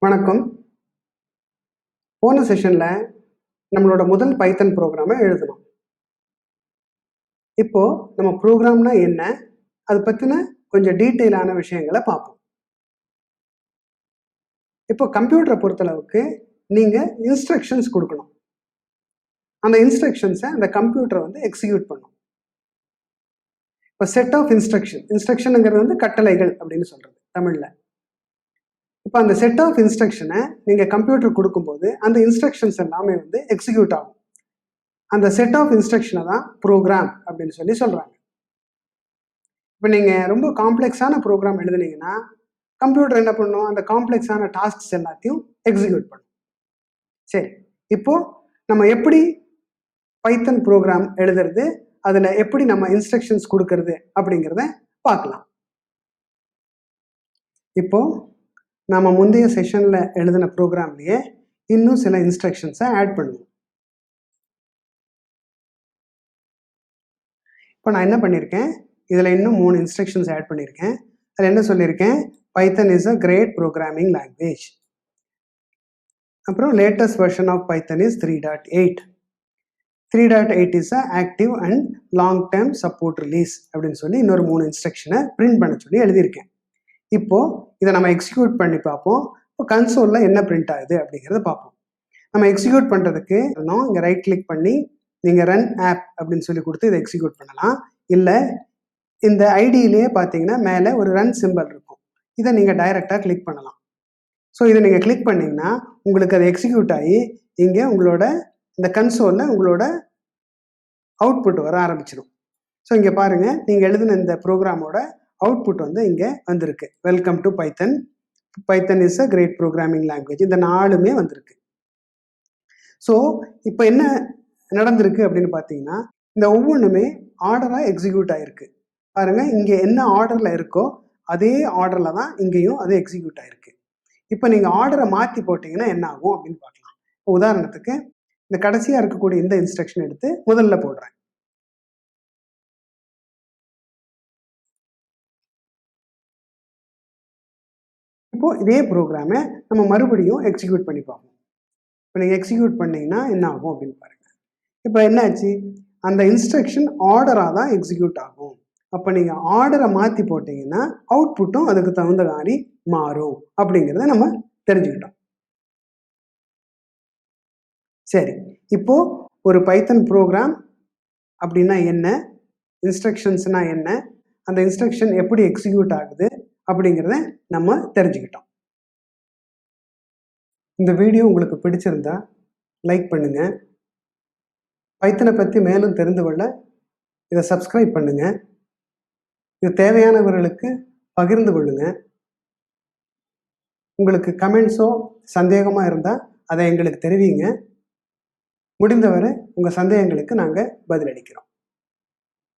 வணக்கம். போன செஷன்ல நம்மளோட முதல் பைத்தன் ப்ரோக்ராமை எழுதணும். இப்போ நம்ம ப்ரோக்ராம்னா என்ன, அது பத்தின கொஞ்சம் டீட்டெயிலான விஷயங்களை பார்ப்போம். இப்போ கம்ப்யூட்டரை பொறுத்தளவுக்கு நீங்க இன்ஸ்ட்ரக்ஷன்ஸ் கொடுக்கணும். அந்த இன்ஸ்ட்ரக்ஷன்ஸை அந்த கம்ப்யூட்டரை எக்ஸிக்யூட் பண்ணும். இப்போ செட் ஆஃப் இன்ஸ்ட்ரக்ஷனுங்கிறது கட்டளைகள் அப்படின்னு சொல்றது தமிழ்ல. இப்போ அந்த செட் ஆஃப் இன்ஸ்ட்ரக்ஷனை நீங்கள் கம்ப்யூட்டர் கொடுக்கும்போது அந்த இன்ஸ்ட்ரக்ஷன்ஸ் எல்லாமே எக்ஸிக்யூட் ஆகும். அந்த செட் ஆஃப் இன்ஸ்ட்ரக்ஷனை தான் ப்ரோக்ராம் அப்படின்னு சொல்கிறாங்க. இப்போ நீங்கள் ரொம்ப காம்ப்ளெக்ஸான ப்ரோக்ராம் எழுதுனீங்கன்னா கம்ப்யூட்டர் என்ன பண்ணும், அந்த காம்ப்ளெக்ஸான டாஸ்க்ஸ் எல்லாத்தையும் எக்ஸிக்யூட் பண்ணும். சரி, இப்போ நம்ம எப்படி பைத்தன் ப்ரோக்ராம் எழுதுறது, அதில் எப்படி நம்ம இன்ஸ்ட்ரக்ஷன்ஸ் கொடுக்கறது அப்படிங்கிறத பார்க்கலாம். இப்போ நம்ம முந்தைய செஷனில் எழுதின ப்ரோக்ராம்லேயே இன்னும் சில இன்ஸ்ட்ரக்ஷன்ஸை ஆட் பண்ணுவோம். இப்போ நான் என்ன பண்ணியிருக்கேன், இதில் இன்னும் 3 இன்ஸ்ட்ரக்ஷன்ஸ் ஆட் பண்ணியிருக்கேன். அதில் என்ன சொல்லியிருக்கேன், Python is a great programming language. அப்புறம் latest version of Python is 3.8. 3.8 is a active and long term support release அப்படின்னு சொல்லி இன்னொரு 3 இன்ஸ்ட்ரக்ஷனை பிரிண்ட் பண்ண சொல்லி எழுதியிருக்கேன். இப்போ இதை நம்ம எக்ஸிக்யூட் பண்ணி பார்ப்போம். இப்போ கன்சோலில் என்ன பிரிண்ட் ஆகுது அப்படிங்கிறத பார்ப்போம். நம்ம எக்ஸிக்யூட் பண்ணுறதுக்கு இங்கே ரைட் கிளிக் பண்ணி நீங்கள் ரன் ஆப் அப்படின்னு சொல்லி கொடுத்து இதை எக்ஸிக்யூட் பண்ணலாம். இல்லை இந்த ஐடியிலேயே பார்த்தீங்கன்னா மேலே ஒரு ரன் சிம்பிள் இருக்கும், இதை நீங்கள் டைரெக்டாக கிளிக் பண்ணலாம். ஸோ இதை நீங்கள் கிளிக் பண்ணிங்கன்னா உங்களுக்கு அது எக்ஸிக்யூட் ஆகி இங்கே உங்களோட இந்த கன்சோலில் உங்களோட அவுட்புட் வர ஆரம்பிச்சிடும். ஸோ இங்கே பாருங்கள், நீங்கள் எழுதின இந்த ப்ரோக்ராமோட அவுட்புட் இங்கே வந்திருக்கு. Welcome to Python, Python is a great programming language, இந்த 4மே வந்திருக்கு. ஸோ இப்போ என்ன நடந்திருக்கு அப்படின்னு பார்த்தீங்கன்னா, இந்த ஒவ்வொன்றுமே ஆர்டராக எக்ஸிக்யூட் ஆகிருக்கு. பாருங்கள், இங்கே என்ன ஆர்டரில் இருக்கோ அதே ஆர்டரில் தான் இங்கேயும் அது எக்ஸிக்யூட் ஆகிருக்கு. இப்போ நீங்கள் ஆர்டரை மாற்றி போட்டிங்கன்னா என்ன ஆகும் அப்படின்னு பார்க்கலாம். இப்போ உதாரணத்துக்கு இந்த கடைசியாக இருக்கக்கூடிய இந்த இன்ஸ்ட்ரக்ஷன் எடுத்து முதல்ல போடுறேன். இப்போ இதே ப்ரோக்ராமை நம்ம மறுபடியும் எக்ஸிக்யூட் பண்ணி பார்ப்போம். இப்போ நீங்கள் எக்ஸிக்யூட் பண்ணிங்கன்னா என்ன ஆகும் அப்படின்னு பாருங்கள். இப்போ என்னாச்சு, அந்த இன்ஸ்ட்ரக்ஷன் ஆர்டராக தான் எக்ஸிக்யூட் ஆகும். அப்போ நீங்கள் ஆர்டரை மாற்றி போட்டிங்கன்னா அவுட்புட்டும் அதுக்கு தகுந்த மாதிரி மாறும் அப்படிங்கிறத நம்ம தெரிஞ்சுக்கிட்டோம். சரி, இப்போ ஒரு பைத்தன் ப்ரோக்ராம் அப்படின்னா என்ன, இன்ஸ்ட்ரக்ஷன்ஸ்னா என்ன, அந்த இன்ஸ்ட்ரக்ஷன் எப்படி எக்ஸிக்யூட் ஆகுது அப்படிங்கிறத நம்ம தெரிஞ்சுக்கிட்டோம். இந்த வீடியோ உங்களுக்கு பிடிச்சிருந்தா லைக் பண்ணுங்க. பைத்தனை பற்றி மேலும் தெரிந்து கொள்ள இதை சப்ஸ்கிரைப் பண்ணுங்க. இது தேவையானவர்களுக்கு பகிர்ந்து கொள்ளுங்க. உங்களுக்கு கமெண்ட்ஸோ சந்தேகமாக இருந்தால் அதை எங்களுக்கு தெரிவிங்க. முடிந்தவரை உங்கள் சந்தேகங்களுக்கு நாங்கள் பதிலளிக்கிறோம்.